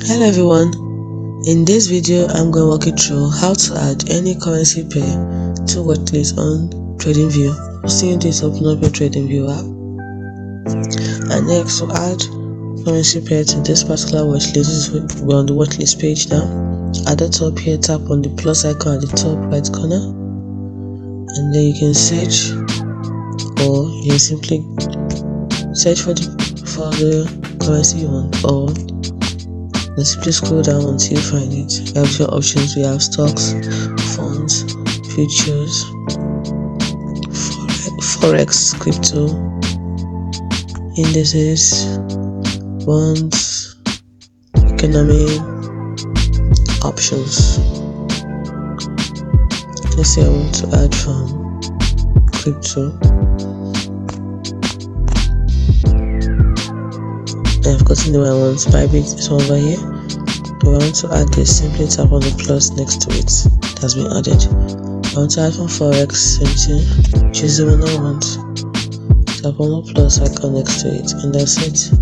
Hello everyone, in this video I'm going to walk you through how to add any currency pair to Watchlist on TradingView. First thing you do is open up your TradingView app, and next to add currency pair to this particular watchlist. We're on the watchlist page now. At the top here, tap on the plus icon at the top right corner, and then you can search, or you can simply search for the currency you want, or simply scroll down until you find it. We have different options. We have stocks, funds, futures, forex, crypto, indices, bonds, economy, options. Let's say I want to add from crypto. I've gotten the one I want. Bybit is over here. If I want to add this, simply tap on the plus next to it. It has been added. I want to add from forex, same thing. Choose the one I want. Tap on the plus icon next to it, and that's it.